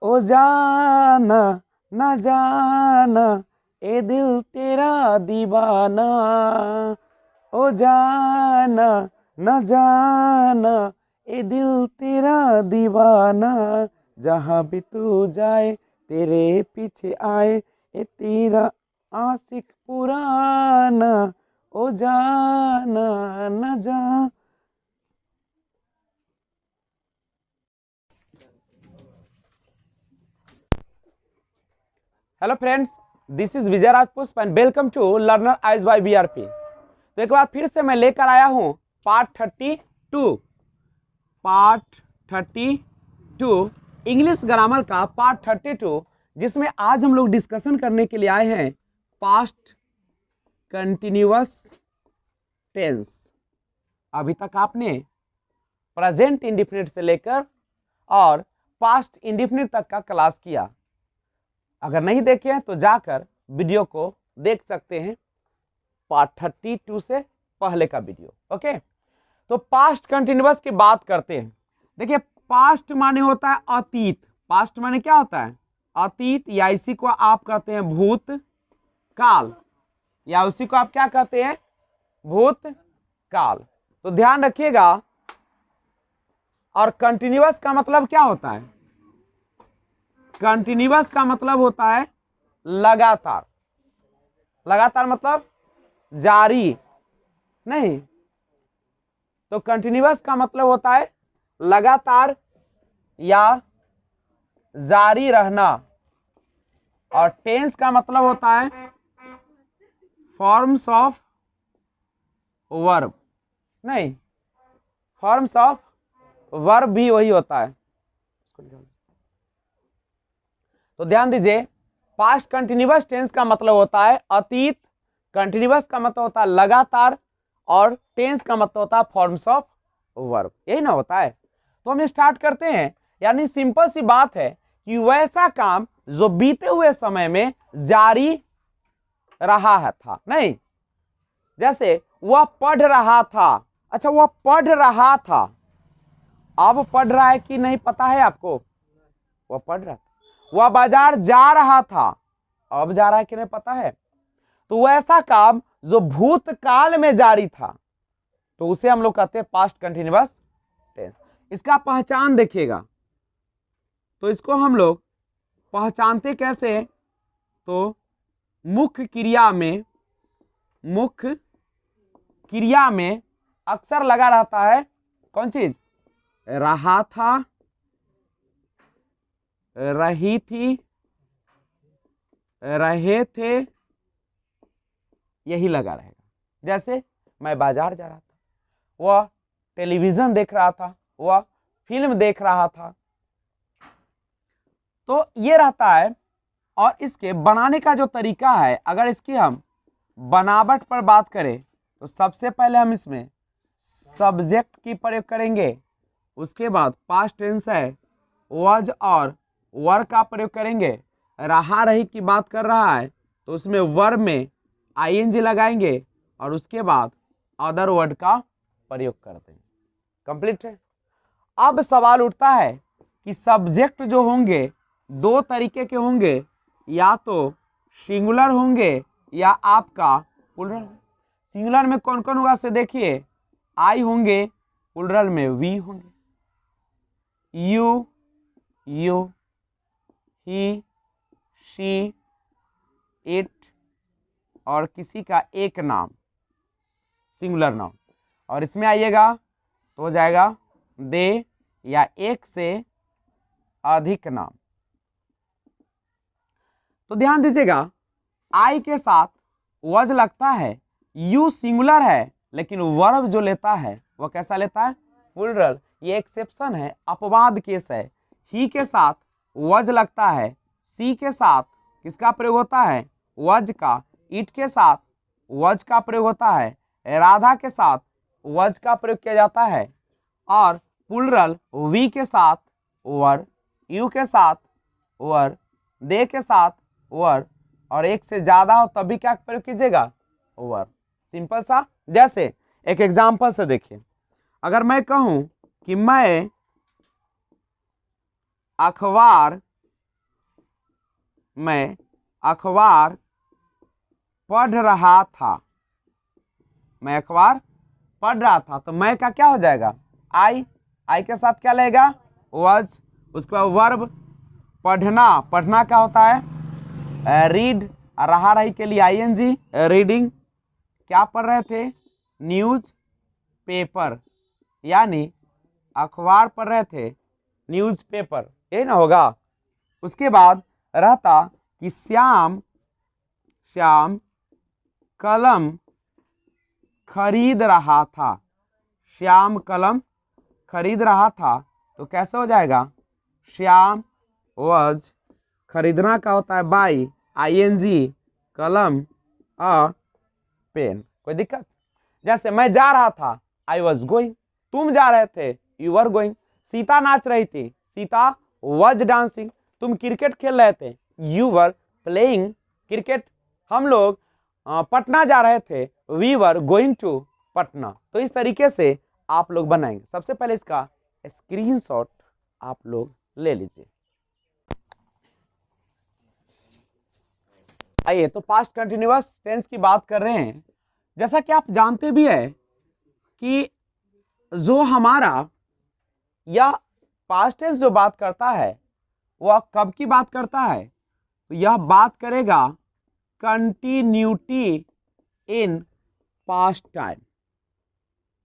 ओ जाना न जाना ए दिल तेरा दीवाना, ओ जाना न जाना ए दिल तेरा दीवाना, जहाँ भी तू जाए तेरे पीछे आए ए तेरा आशिक पुराना, ओ जाना न जा। Hello friends, this is Vijay Rajpushp and welcome to learner eyes by BRP. तो एक बार फिर से मैं लेकर आया हूं पार्ट 32 इंग्लिश ग्रामर का पार्ट 32, जिसमें आज हम लोग डिस्कशन करने के लिए आए हैं पास्ट कंटिन्यूअस टेंस। अभी तक आपने प्रेजेंट इंडेफिनिट से लेकर और पास्ट इंडेफिनिट तक का क्लास किया। अगर नहीं देखे हैं तो जाकर वीडियो को देख सकते हैं, पार्ट 32 से पहले का वीडियो। ओके, तो पास्ट कंटिन्यूअस की बात करते हैं। देखिए, पास्ट माने होता है अतीत। पास्ट माने क्या होता है? अतीत, या इसी को आप कहते हैं भूत काल, या उसी को आप क्या कहते हैं? भूत काल। तो ध्यान रखिएगा। और कंटिन्यूअस का मतलब क्या होता है? कंटिन्यूअस का मतलब होता है लगातार। लगातार मतलब जारी नहीं। तो कंटिन्यूअस का मतलब होता है लगातार या जारी रहना। और टेंस का मतलब होता है फॉर्म्स ऑफ वर्ब। नहीं, फॉर्म्स ऑफ वर्ब भी वही होता है। तो ध्यान दीजिए, पास्ट कंटिन्यूअस टेंस का मतलब होता है अतीत, कंटिन्यूअस का मतलब होता है लगातार, और टेंस का मतलब होता है फॉर्म्स ऑफ वर्ब। यही ना होता है। तो हम स्टार्ट करते हैं। यानी सिंपल सी बात है कि वैसा काम जो बीते हुए समय में जारी रहा है था। नहीं, जैसे वह पढ़ रहा था। अच्छा, वह पढ़ रहा था, अब पढ़ रहा है कि नहीं पता है आपको? वह पढ़ रहा था। वह बाजार जा रहा था, अब जा रहा है कि नहीं पता है? तो वैसा काम जो भूतकाल में जारी था, तो उसे हम लोग कहते हैं पास्ट कंटिन्यूअस टेंस। इसका पहचान देखिएगा। तो इसको हम लोग पहचानते कैसे? तो मुख्य क्रिया में अक्सर लगा रहता है कौन चीज? रहा था, रही थी, रहे थे, यही लगा रहेगा। जैसे मैं बाजार जा रहा था, वह टेलीविजन देख रहा था, वह फिल्म देख रहा था। तो ये रहता है। और इसके बनाने का जो तरीका है, अगर इसकी हम बनावट पर बात करें तो सबसे पहले हम इसमें सब्जेक्ट की प्रयोग करेंगे। उसके बाद पास्ट टेंस है, वॉज और वर का प्रयोग करेंगे। रहा रही की बात कर रहा है तो उसमें वर्ब में आईएनजी लगाएंगे, और उसके बाद अदर वर्ड का प्रयोग करते हैं। कंप्लीट है। अब सवाल उठता है कि सब्जेक्ट जो होंगे दो तरीके के होंगे, या तो सिंगुलर होंगे या आपका प्लुरल। सिंगुलर में कौन कौन होगा से देखिए, आई होंगे, प्लुरल में वी होंगे। यू, ही, शी, इट, और किसी का एक नाम सिंगुलर नाम। और इसमें आइएगा तो हो जाएगा दे, या एक से अधिक नाम। तो ध्यान दीजिएगा, आई के साथ वज लगता है, यू सिंगुलर है, लेकिन वर्ब जो लेता है वह कैसा लेता है? प्लुरल। ये एक्सेप्शन है, अपवाद केस है। ही के साथ वज लगता है, सी के साथ किसका प्रयोग होता है? वज का। इट के साथ वज का प्रयोग होता है। राधा के साथ वज का प्रयोग किया जाता है। और प्लुरल वी के साथ वर, यू के साथ वर, दे के साथ वर, और एक से ज्यादा हो तभी क्या प्रयोग कीजिएगा? वर। सिंपल सा। जैसे एक एग्जांपल से देखिए, अगर मैं कहूं कि मैं अखबार मैं अखबार पढ़ रहा था, मैं अखबार पढ़ रहा था, तो मैं का क्या हो जाएगा, आई के साथ क्या लगेगा, वॉज, उसके बाद वर्ब पढ़ना, पढ़ना क्या होता है, रीड, रहा रही के लिए आईएनजी, रीडिंग, क्या पढ़ रहे थे, न्यूज पेपर, यानी अखबार पढ़ रहे थे, न्यूज पेपर, ये ना होगा। उसके बाद रहता कि श्याम कलम खरीद रहा था, श्याम कलम खरीद रहा था, तो कैसे हो जाएगा, श्याम वॉज, खरीदना का होता है बाई, आईएनजी, कलम अ पेन। कोई दिक्कत, जैसे मैं जा रहा था, आई वॉज गोइंग, तुम जा रहे थे, यू वर गोइंग, सीता नाच रही थी, सीता वॉज डांसिंग, तुम क्रिकेट खेल रहे थे, यू वर प्लेइंग क्रिकेट, हम लोग पटना जा रहे थे, we were going to Patna. तो इस तरीके से आप लोग बनाएंगे। सबसे पहले इसका स्क्रीनशॉट आप लोग ले लीजिए। आइए, तो पास्ट कंटिन्यूअस टेंस की बात कर रहे हैं। जैसा कि आप जानते भी है कि जो हमारा या पास्ट टेंस जो बात करता है वह कब की बात करता है, तो यह बात करेगा कंटिन्यूटी इन पास्ट टाइम,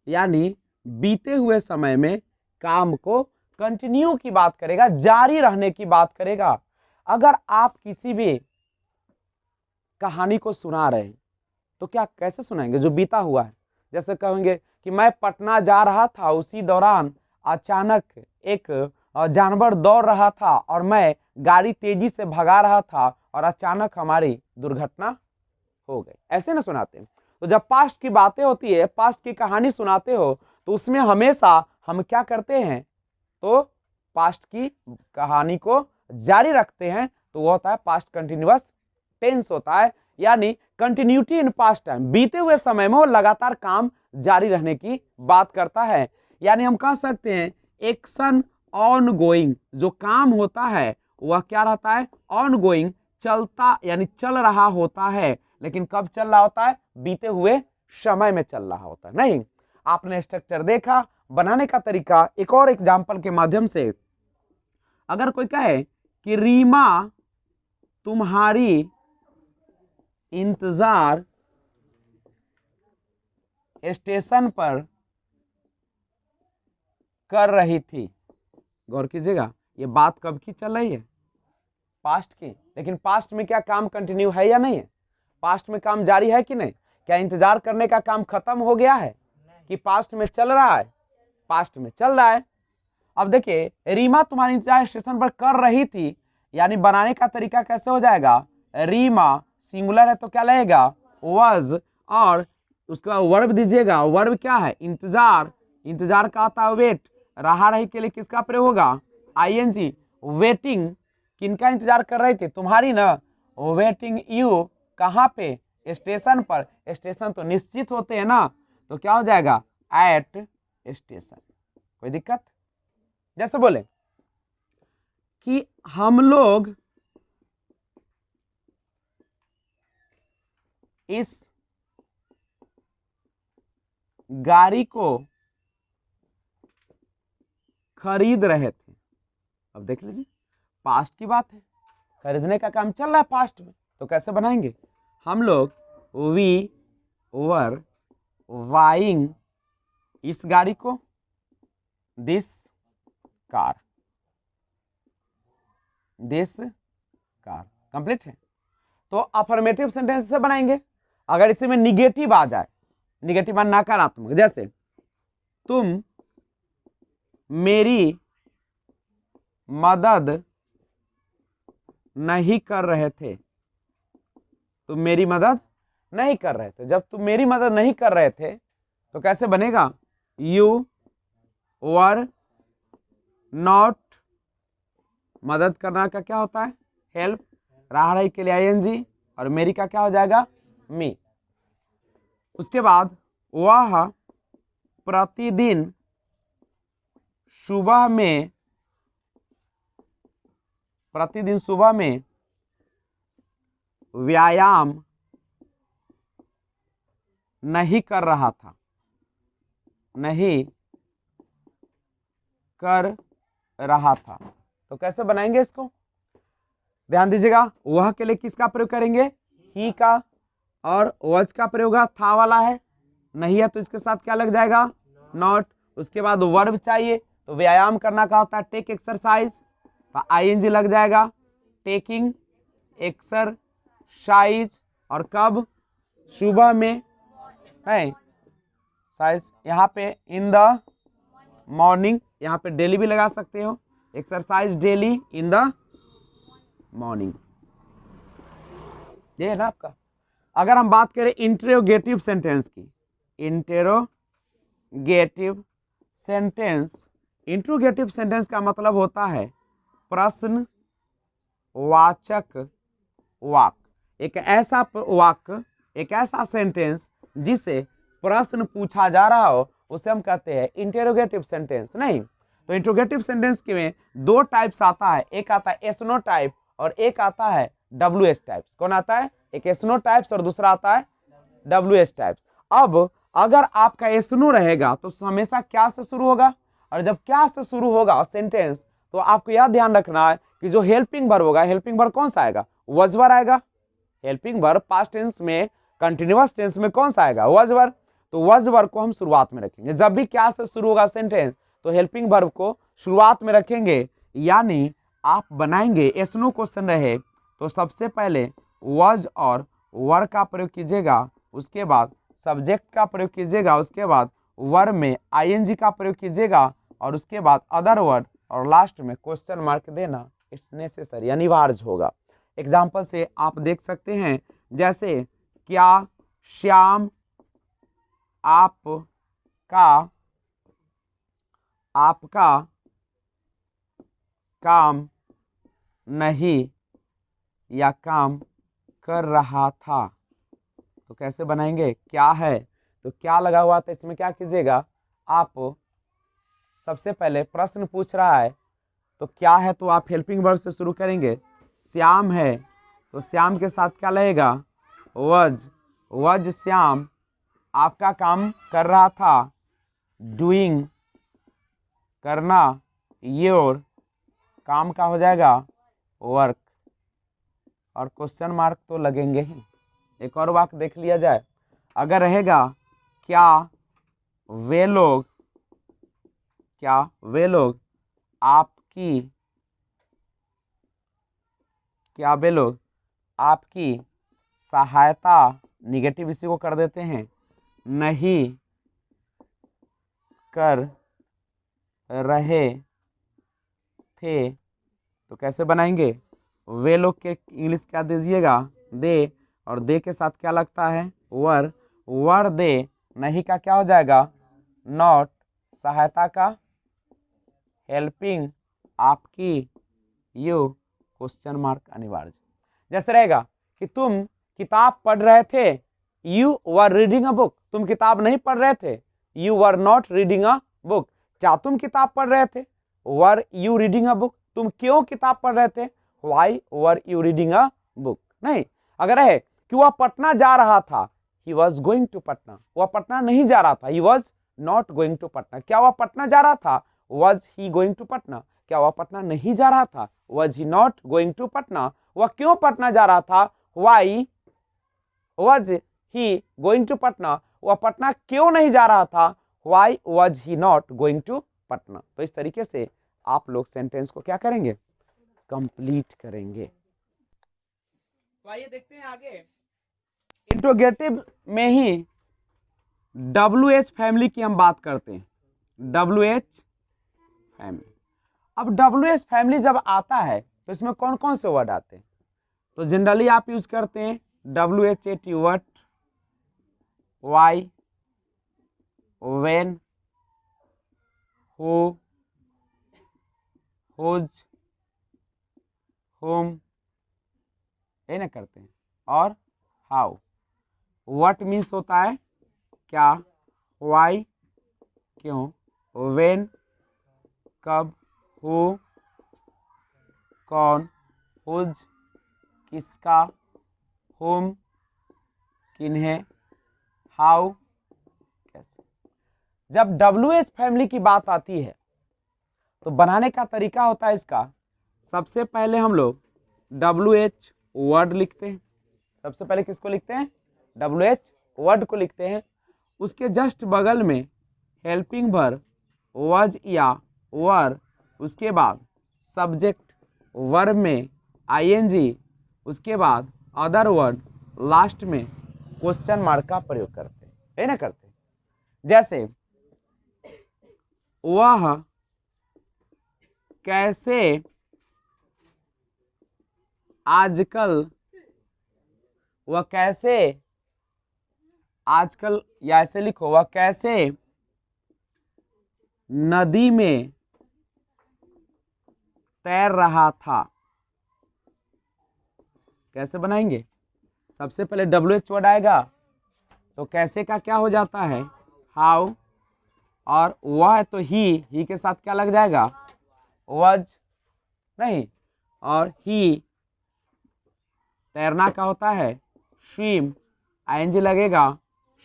यानी बीते हुए समय में काम को कंटिन्यू की बात करेगा, जारी रहने की बात करेगा। अगर आप किसी भी कहानी को सुना रहे हैं तो क्या कैसे सुनाएंगे, जो बीता हुआ है। जैसे कहेंगे कि मैं पटना जा रहा था, उसी दौरान अचानक एक जानवर दौड़ रहा था और मैं गाड़ी तेजी से भगा रहा था और अचानक हमारी दुर्घटना हो गई, ऐसे ना सुनाते हैं। तो जब पास्ट की बातें होती है, पास्ट की कहानी सुनाते हो, तो उसमें हमेशा हम क्या करते हैं, तो पास्ट की कहानी को जारी रखते हैं, तो वो होता है पास्ट कंटिन्यूअस टेंस होता है, यानी कंटिन्यूटी इन पास्ट टाइम, बीते हुए समय में वो लगातार काम जारी रहने की बात करता है। यानी हम कह सकते हैं एक्शन ऑन गोइंग, जो काम होता है वह क्या रहता है, ऑन गोइंग, चलता यानी चल रहा होता है, लेकिन कब चल रहा होता है, बीते हुए समय में चल रहा होता है। नहीं, आपने स्ट्रक्चर देखा, बनाने का तरीका एक और एग्जाम्पल के माध्यम से, अगर कोई कहे कि रीमा तुम्हारी इंतजार स्टेशन पर कर रही थी, गौर कीजिएगा, ये बात कब की चल रही है, पास्ट की, लेकिन पास्ट में क्या काम कंटिन्यू है या नहीं है, पास्ट में काम जारी है कि नहीं, क्या इंतजार करने का काम खत्म हो गया है कि पास्ट में चल रहा है, पास्ट में चल रहा है। अब देखिए, रीमा तुम्हारी इंतजार स्टेशन पर कर रही थी, यानी बनाने का तरीका कैसे हो जाएगा, रीमा सिंगुलर है तो क्या लगेगा, वाज, और उसके बाद वर्ब दीजिएगा, वर्ब क्या है, इंतजार, इंतजार का आता है वेट, रहा रही के लिए किसका प्रयोग होगा, आईएनजी, वेटिंग, किनका इंतजार कर रही थी, तुम्हारी ना, वेटिंग यू, कहाँ पे, स्टेशन पर, स्टेशन तो निश्चित होते हैं ना, तो क्या हो जाएगा, एट स्टेशन। कोई दिक्कत, जैसे बोले कि हम लोग इस गाड़ी को खरीद रहे थे, अब देख लीजिए पास्ट की बात है, खरीदने का काम चल रहा है पास्ट में, तो कैसे बनाएंगे, हम लोग वी वर बाइंग इस गाड़ी को, this car, this car, complete है। तो अफर्मेटिव सेंटेंस से बनाएंगे। अगर इसी में निगेटिव आ जाए, निगेटिव नकारात्मक, जैसे तुम मेरी मदद नहीं कर रहे थे, तुम मेरी मदद नहीं कर रहे थे, जब तुम मेरी मदद नहीं कर रहे थे तो कैसे बनेगा, यू वर नॉट, मदद करना का क्या होता है, हेल्प, रहा रही के लिए आईएनजी, और मेरी का क्या हो जाएगा, मी। उसके बाद वह प्रतिदिन सुबह में, प्रतिदिन सुबह में व्यायाम नहीं कर रहा था, नहीं कर रहा था। तो कैसे बनाएंगे इसको, ध्यान दीजिएगा। वह के लिए किसका प्रयोग करेंगे, ही का, और वज का प्रयोग था वाला है, नहीं है तो इसके साथ क्या लग जाएगा, नॉट। उसके बाद वर्ब चाहिए, तो व्यायाम करना का होता है टेक एक्सरसाइज, तो आईएनजी लग जाएगा, टेकिंग एक्सरसाइज। और कब, सुबह में है साइज, यहाँ पे इन द मॉर्निंग, यहाँ पे डेली भी लगा सकते हो, exercise daily in the morning. ये है ना आपका। अगर हम बात करें इंटरोगेटिव सेंटेंस की, इंटरोगेटिव सेंटेंस, इंटरोगेटिव सेंटेंस का मतलब होता है प्रश्न वाचक वाक्य। एक ऐसा वाक्य, एक ऐसा सेंटेंस जिसे प्रश्न पूछा जा रहा हो, उसे हम कहते हैं इंटरोगेटिव सेंटेंस। नहीं तो इंटरोगेटिव सेंटेंस में दो टाइप्स आता है, एक आता है एसनो टाइप और एक आता है WH टाइप्स। कौन आता है, एक एसनो टाइप्स और दूसरा आता है WH टाइप्स। अब अगर आपका एसनो रहेगा तो हमेशा क्या से शुरू होगा, और जब क्या से शुरू होगा सेंटेंस, तो आपको यह ध्यान रखना है कि जो हेल्पिंग वर्ब होगा, हेल्पिंग वर्ब कौन सा आएगा, वॉज वर्ब आएगा। हेल्पिंग वर्ब पास्ट टेंस में, कंटिन्यूअस टेंस में कौन सा आएगा, वॉज वर्ब। तो वॉज वर्ब को हम शुरुआत में रखेंगे। जब भी क्या से शुरू होगा सेंटेंस, तो हेल्पिंग वर्ब को शुरुआत में रखेंगे। यानी आप बनाएंगे, एसनो क्वेश्चन रहे तो सबसे पहले वॉज और वर का प्रयोग कीजिएगा, उसके बाद सब्जेक्ट का प्रयोग कीजिएगा, उसके बाद वर्ब में आईएनजी का प्रयोग कीजिएगा, और उसके बाद अदर वर्ड, और लास्ट में क्वेश्चन मार्क देना इट्स नेसेसरी, अनिवार्य होगा। एग्जाम्पल से आप देख सकते हैं, जैसे क्या श्याम आपका काम नहीं या काम कर रहा था। तो कैसे बनाएंगे, क्या है तो क्या लगा हुआ था, इसमें क्या कीजिएगा, आप सबसे पहले प्रश्न पूछ रहा है तो क्या है, तो आप हेल्पिंग वर्ब से शुरू करेंगे। श्याम है तो श्याम के साथ क्या लगेगा, वज श्याम आपका काम कर रहा था, डूइंग करना, योर काम का हो जाएगा वर्क, और क्वेश्चन मार्क तो लगेंगे ही। एक और वाक्य देख लिया जाए, अगर रहेगा क्या वे लोग आपकी सहायता, निगेटिव इसी को कर देते हैं, नहीं कर रहे थे। तो कैसे बनाएंगे, वे लोग के इंग्लिश क्या दीजिएगा, दे, और दे के साथ क्या लगता है, वर दे, नहीं का क्या हो जाएगा, नॉट, सहायता का हेल्पिंग, आपकी, यू, क्वेश्चन मार्क अनिवार्य। जैसे रहेगा कि तुम किताब पढ़ रहे थे, you were reading a book, तुम किताब नहीं पढ़ रहे थे, you were not reading a book. क्या तुम किताब पढ़ रहे थे, were you reading a book, तुम क्यों किताब पढ़ रहे थे, why were you reading a book. नहीं, अगर है कि वह पटना जा रहा था, he was going to Patna, वह पटना नहीं जा रहा था, he was not going to Patna. क्या वह पटना जा रहा था, was he going to Patna. क्या वह पटना नहीं जा रहा था, was he not going to Patna. वह क्यों पटना जा रहा था, why was he going to Patna. वह पटना क्यों नहीं जा रहा था, why was he not going to Patna. तो इस तरीके से आप लोग सेंटेंस को क्या करेंगे, कंप्लीट करेंगे। तो आइए देखते हैं आगे, इंट्रोगेटिव में ही WH फैमिली की हम बात करते हैं। WH फैमिली, अब WH फैमिली जब आता है तो इसमें कौन कौन से वर्ड आते हैं, तो जनरली आप यूज करते हैं WH what, why, when, who, whose, whom, ये ना करते हैं, और हाउ। व्हाट मीन्स होता है क्या, वाई क्यों, व्हेन कब, हु कौन, हुज किसका, whom, किन्हें, how, कैसे। जब WH फैमिली की बात आती है तो बनाने का तरीका होता है इसका, सबसे पहले हम लोग WH वर्ड लिखते हैं। सबसे पहले किसको लिखते हैं? WH वर्ड को लिखते हैं। उसके जस्ट बगल में हेल्पिंग वर्ब was या वर, उसके बाद सब्जेक्ट वर्ब में ing, उसके बाद अदर वर्ड, लास्ट में क्वेश्चन मार्क का प्रयोग करते हैं, है ना करते हैं। जैसे वह कैसे आजकल, वह कैसे आजकल, या ऐसे लिखो, वह कैसे नदी में तैर रहा था। कैसे बनाएंगे? सबसे पहले WH वर्ड आएगा तो कैसे का क्या हो जाता है? हाउ, और वह है तो ही के साथ क्या लग जाएगा? वज, नहीं, और ही तैरना का होता है स्विम, ing लगेगा,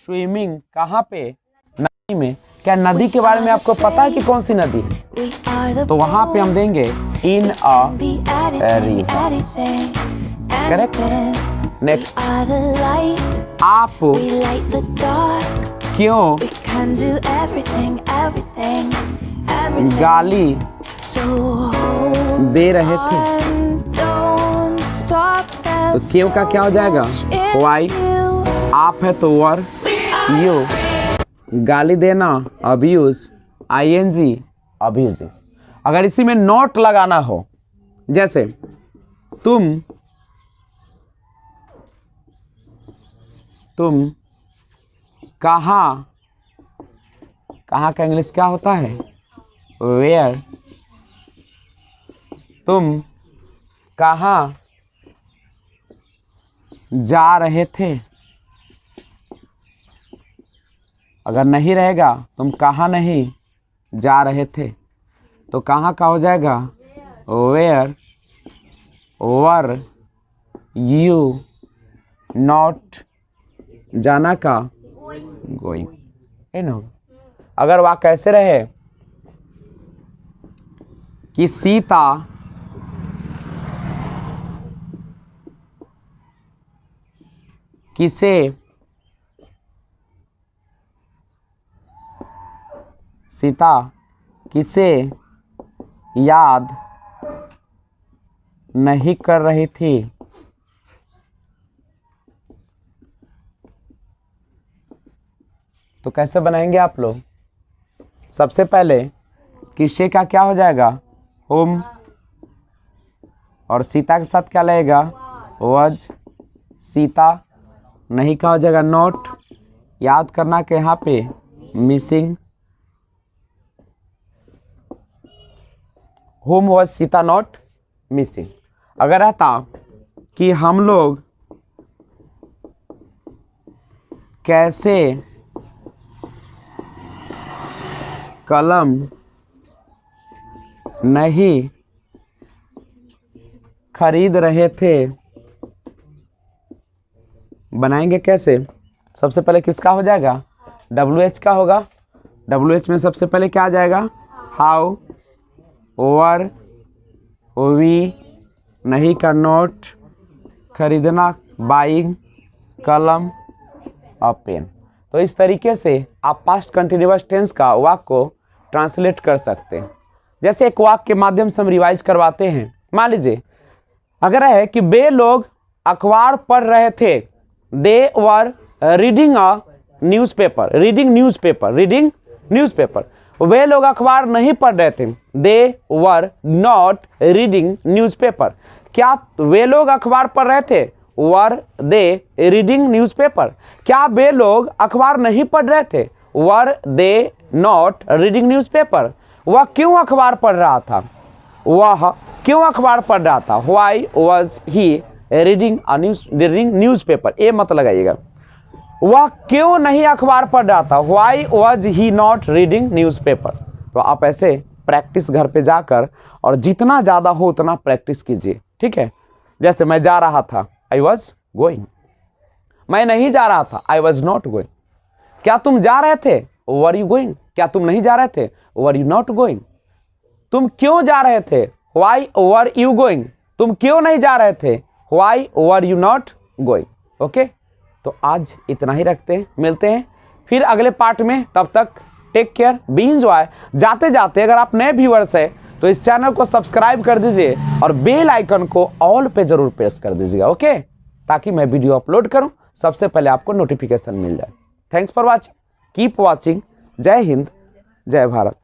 स्विमिंग कहाँ पे? नदी में। क्या नदी के बारे में आपको पता है कि कौन सी नदी है? तो वहां पे हम देंगे इन अ रिवर। करेक्ट। नेक्स्ट, आप क्यों गाली दे रहे थे? तो क्यों का क्या हो जाएगा? वाई, आप है तो वर, यू, गाली देना अब्यूज, ing अब्यूजिंग। अगर इसी में नोट लगाना हो, जैसे तुम कहाँ, कहाँ का इंग्लिश क्या होता है? वेयर। तुम कहाँ जा रहे थे? अगर नहीं रहेगा, तुम कहाँ नहीं जा रहे थे, तो कहाँ का हो जाएगा? वेयर वर यू नॉट, जाना का गोइंग, है ना। अगर वह कैसे रहे कि सीता किसे याद नहीं कर रही थी, तो कैसे बनाएंगे आप लोग? सबसे पहले किसे का क्या हो जाएगा? होम, और सीता के साथ क्या लगेगा? वज, सीता नहीं का हो जाएगा नॉट, याद करना के यहाँ पे missing, home was Sita not missing. अगर रहता कि हम लोग कैसे कलम नहीं खरीद रहे थे, बनाएंगे कैसे? सबसे पहले किसका हो जाएगा? WH का होगा। WH में सबसे पहले क्या आ जाएगा? हाउ, वर, वी, नहीं का नोट, खरीदना बाइंग, कलम और पेन। तो इस तरीके से आप पास्ट कंटिन्यूअस टेंस का वाक्य को ट्रांसलेट कर सकते हैं। जैसे एक वाक्य के माध्यम से हम रिवाइज करवाते हैं। मान लीजिए अगर है कि वे लोग अखबार पढ़ रहे थे, they were reading a newspaper, reading newspaper. वे लोग अखबार नहीं पढ़ रहे थे, they were not reading newspaper. क्या वे लोग अखबार पढ़ रहे थे? Were they reading newspaper. क्या वे लोग अखबार नहीं पढ़ रहे थे? Were they not reading newspaper. वह क्यों अखबार पढ़ रहा था? वह क्यों अखबार पढ़ रहा था? Why was he reading newspaper. ये मत लगाइएगा। वह क्यों नहीं अखबार पढ़ रहा था? Why was he not reading newspaper. तो आप ऐसे प्रैक्टिस घर पे जाकर और जितना ज़्यादा हो उतना प्रैक्टिस कीजिए, ठीक है। जैसे मैं जा रहा था, आई वॉज गोइंग। मैं नहीं जा रहा था, आई वॉज नॉट गोइंग। क्या तुम जा रहे थे, वर यू गोइंग। क्या तुम नहीं जा रहे थे, वर यू नॉट गोइंग। तुम क्यों जा रहे थे, वाई वर यू गोइंग। तुम क्यों नहीं जा रहे थे, why were you not going. Okay, तो आज इतना ही रखते हैं, मिलते हैं फिर अगले पार्ट में। तब तक टेक केयर, बी एंजॉय। जाते जाते अगर आप नए व्यूअर्स हैं तो इस चैनल को सब्सक्राइब कर दीजिए और बेल आइकन को ऑल पे जरूर प्रेस कर दीजिएगा, ओके, ताकि मैं वीडियो अपलोड करूं सबसे पहले आपको नोटिफिकेशन मिल जाए। Thanks for watching, keep watching. जय हिंद, जय भारत।